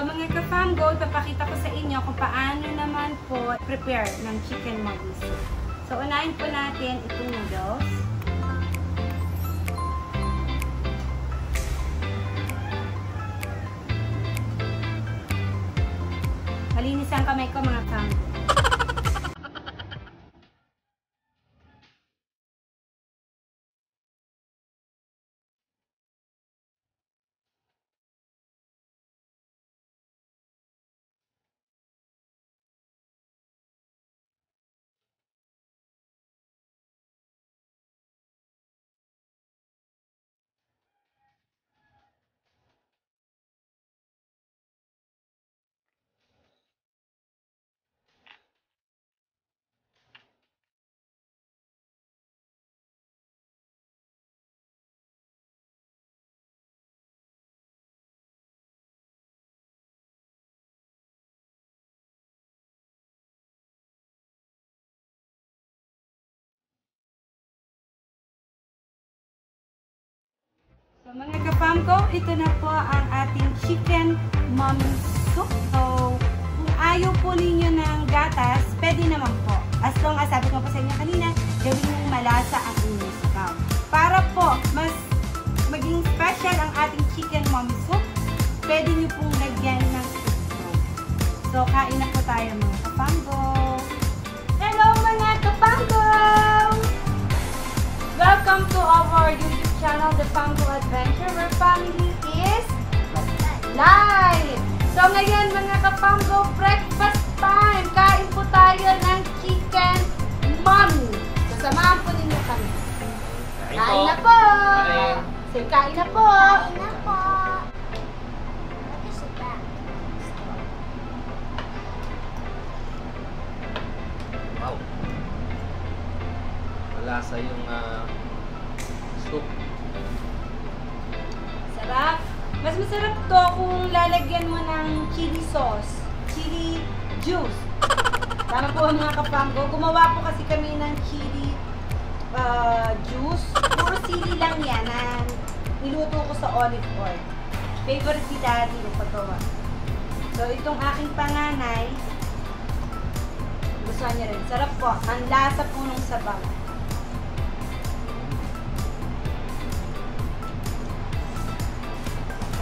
mga ka-famgo, papakita ko sa inyo kung paano naman po prepare ng chicken mami soup. So, unahin po natin itong noodles. Malinis ang kamay ko mga famgo. So mga ka-famgo, ito na po ang ating chicken mami soup. So, kung ayaw po ninyo ng gatas, pwede naman po. As long as, sabi ko po sa inyo kanina, gawin yung malasa ang inyong sabaw. Para po, mas maging special ang ating chicken mami soup, pwede nyo pong lagyan ng soup. So, kain na po tayo mga ka-famgo. Hello mga ka-famgo! Welcome to our YouTube channel, The Famgo Adventure, where family is live! So ngayon mga ka-famgo, breakfast time! Kain po tayo ng chicken mami. Sasamahan po ninyo kami. Kain na po! Say, kain na po! Kain na po! What is that? Wow! Malasa yung soup. Sarap! Mas masarap to kung lalagyan mo ng chili sauce, chili juice. Tama po mga ka-famgo. Gumawa po kasi kami ng chili juice. Puro sili lang yan na niluto ko sa olive oil. Favorite si Daddy na paggawa. So itong aking panganay, gusto niya rin. Sarap po. Ang lasa po ng sabaw.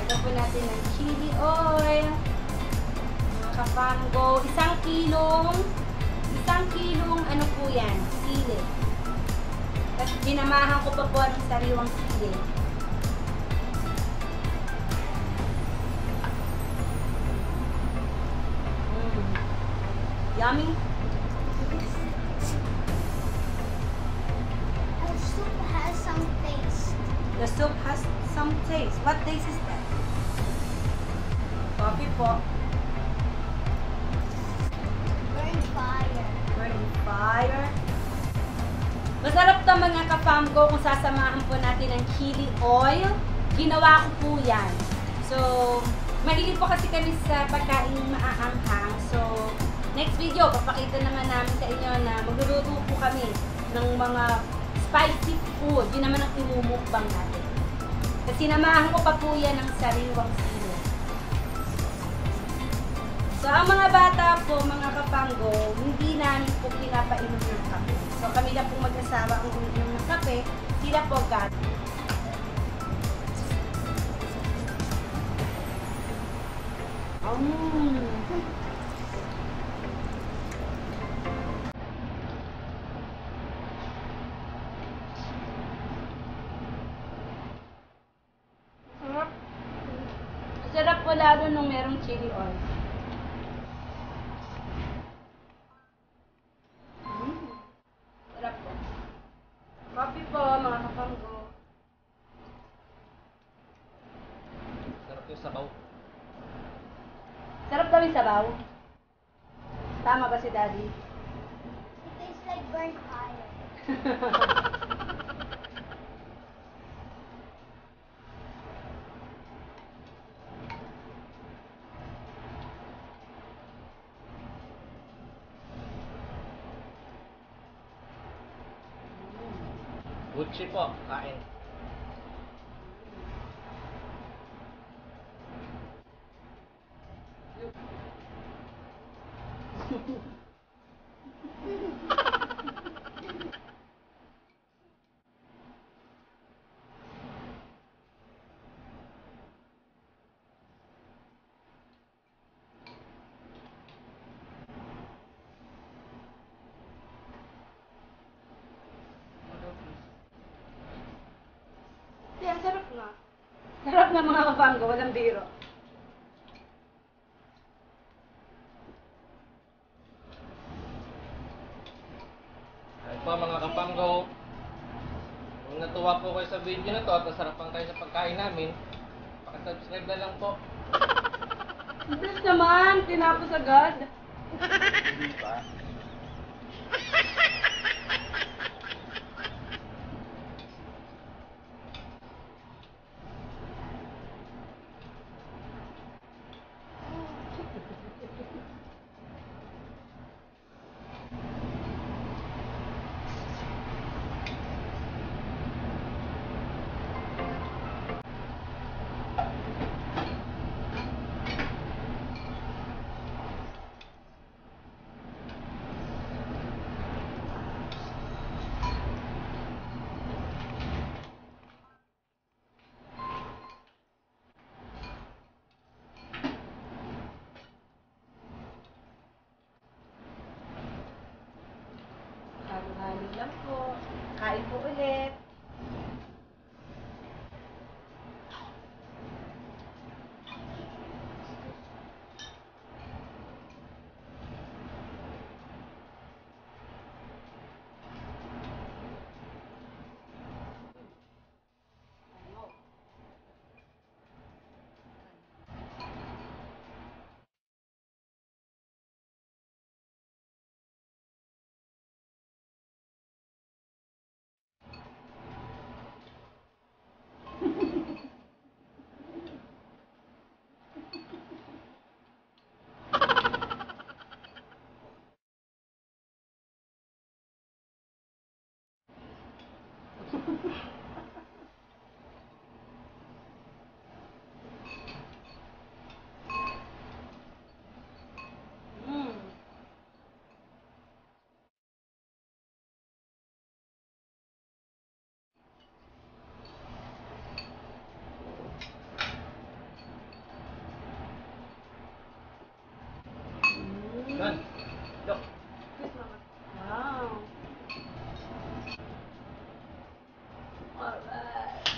Lagyan po natin ng chili oil. Mga ka-famgo. Isang kilong ano po yan? Sili. Tapos ginamahan ko pa po ng sariwang sili. Yummy. The soup has some taste. The soup has some taste. What taste is that? Coffee po. Burn fire. Burning fire. Masarap to mga ka-famgo kung sasamahan po natin ng chili oil. Ginawa ko po yan. So, mahilig po kasi kami sa pagkain maaanghang. So, next video, papakita naman namin sa inyo na magluluto po kami ng mga spicy food. Yun naman ang imumukbang natin. Kasi sinamahan ko pa po yan ng sariwang sili. So, ang mga bata po, mga ka-famgo, hindi namin po pinapainom ng kape. So, kami lang po mag-asawa ang uminom ng kape. Sila po gat. Sarap. Sarap po lalo nung merong chili oil. Sarap po. Coffee po, mga ka-famgo. Sarap yung sabaw. Sarap daw yung sabaw. Tama ba si Daddy? It tastes like burnt fire. Butchi po, kain. Yeah, sarap nga. Sarap na mga kapanggo, walang biro. Ayun po mga kapanggo. Kung natuwa po kayo sa video na to at nasarapan kayo sa pagkain namin, pakisubscribe na lang po. Bilis naman, tinapos agad. Hindi ba? Halo-halo lang po. Kain po ulit. Done. Go. Wow. Alright.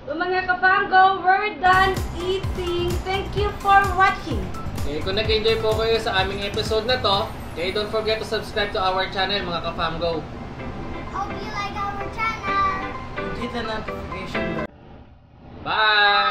So mga kapanggo, we're done eating. Thank you for watching. Okay, kung nag-enjoy po kayo sa aming episode na to, okay, don't forget to subscribe to our channel mga ka-famgo. Hope you like our channel. Hit the notification bell. Bye!